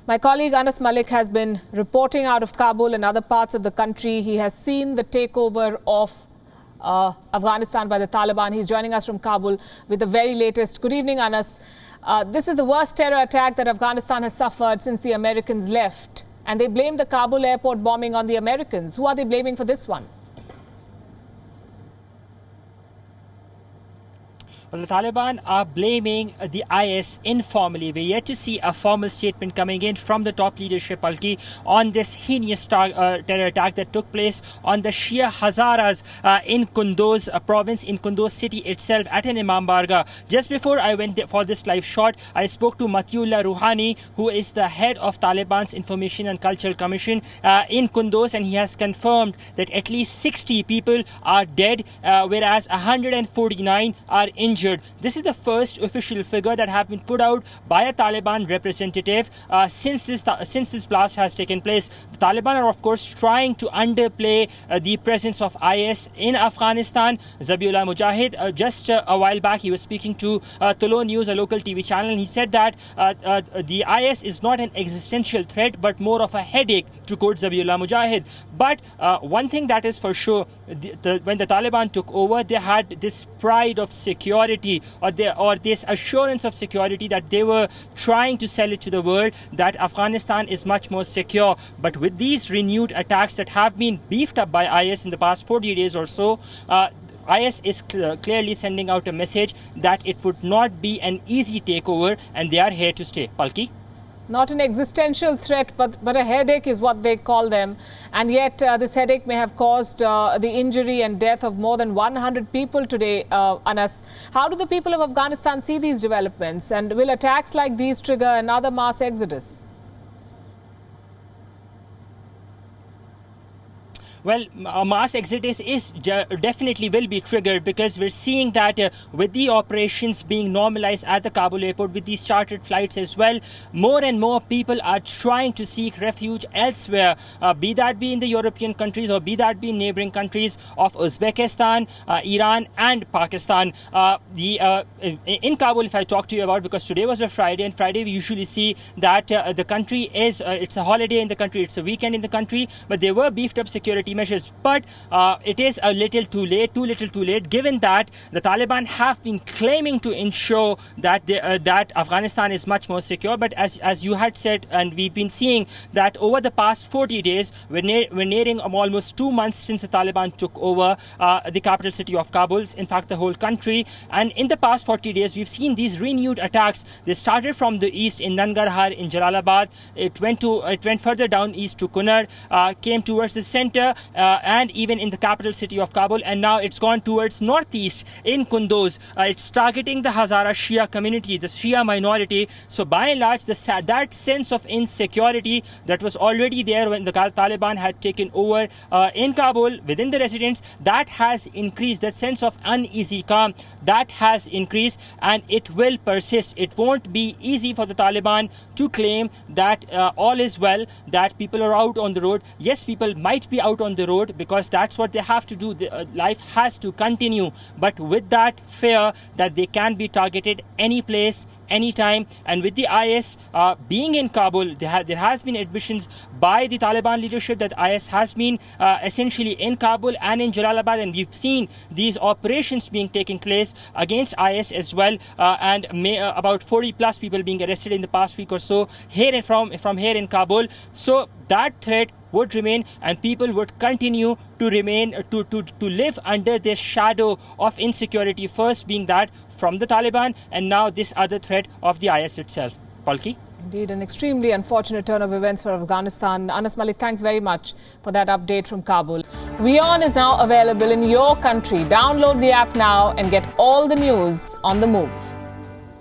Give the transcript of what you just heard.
My colleague Anas Mallick has been reporting out of Kabul and other parts of the country. He has seen the takeover of Afghanistan by the Taliban. He's joining us from Kabul with the very latest. Good evening, Anas. This is the worst terror attack that Afghanistan has suffered since the Americans left. And they blame the Kabul airport bombing on the Americans. Who are they blaming for this one? Well, the Taliban are blaming the IS informally. We're yet to see a formal statement coming in from the top leadership, Palki, on this heinous terror attack that took place on the Shia Hazaras in Kunduz province, in Kunduz city itself, at an Imam Barga. Just before I went for this live shot, I spoke to Matiullah Rouhani, who is the head of Taliban's Information and Cultural Commission in Kunduz, and he has confirmed that at least 60 people are dead, whereas 149 are injured. This is the first official figure that have been put out by a Taliban representative since this blast has taken place. The Taliban are, of course, trying to underplay the presence of IS in Afghanistan. Zabiullah Mujahid, just a while back, he was speaking to Tolo News, a local TV channel, and he said that the IS is not an existential threat, but more of a headache, to quote Zabiullah Mujahid. But one thing that is for sure, when the Taliban took over, they had this pride of security, or this assurance of security that they were trying to sell it to the world, that Afghanistan is much more secure. But with these renewed attacks that have been beefed up by IS in the past 40 days or so, IS is clearly sending out a message that it would not be an easy takeover, and they are here to stay. Palki? Not an existential threat, but a headache is what they call them. And yet this headache may have caused the injury and death of more than 100 people today, Anas. How do the people of Afghanistan see these developments? And will attacks like these trigger another mass exodus? Well, a mass exodus definitely will be triggered, because we're seeing that with the operations being normalized at the Kabul airport, with these chartered flights as well, more and more people are trying to seek refuge elsewhere, be that in the European countries, or be that in neighboring countries of Uzbekistan, Iran and Pakistan. In Kabul, if I talk to you about, because today was a Friday, and Friday we usually see that the country is, it's a holiday in the country, it's a weekend in the country, but there were beefed up security measures. But it is a little too late, given that the Taliban have been claiming to ensure that that Afghanistan is much more secure. But as you had said, and we've been seeing that over the past 40 days, we're nearing almost 2 months since the Taliban took over the capital city of Kabul, in fact the whole country. And in the past 40 days, we've seen these renewed attacks. They started from the east in Nangarhar, in Jalalabad. It went further down east to Kunar, came towards the center, and even in the capital city of Kabul, and now it's gone towards northeast in Kunduz. It's targeting the Hazara Shia community, the Shia minority. So by and large, that sense of insecurity that was already there when the Taliban had taken over in Kabul, within the residents, that has increased. That sense of uneasy calm, that has increased, and it will persist. It won't be easy for the Taliban to claim that all is well, that people are out on the road. Yes, people might be out on the road, because that's what they have to do. Life has to continue, but with that fear that they can be targeted any place, anytime. And with the IS being in Kabul, there has been admissions by the Taliban leadership that IS has been essentially in Kabul and in Jalalabad, and we've seen these operations being taking place against IS as well, and about 40 plus people being arrested in the past week or so here from here in Kabul. So that threat would remain, and people would continue to remain to live under this shadow of insecurity, first being that from the Taliban, and now this other threat of the IS itself. Palki? Indeed, an extremely unfortunate turn of events for Afghanistan. Anas Mallick, thanks very much for that update from Kabul. WION is now available in your country. Download the app now and get all the news on the move.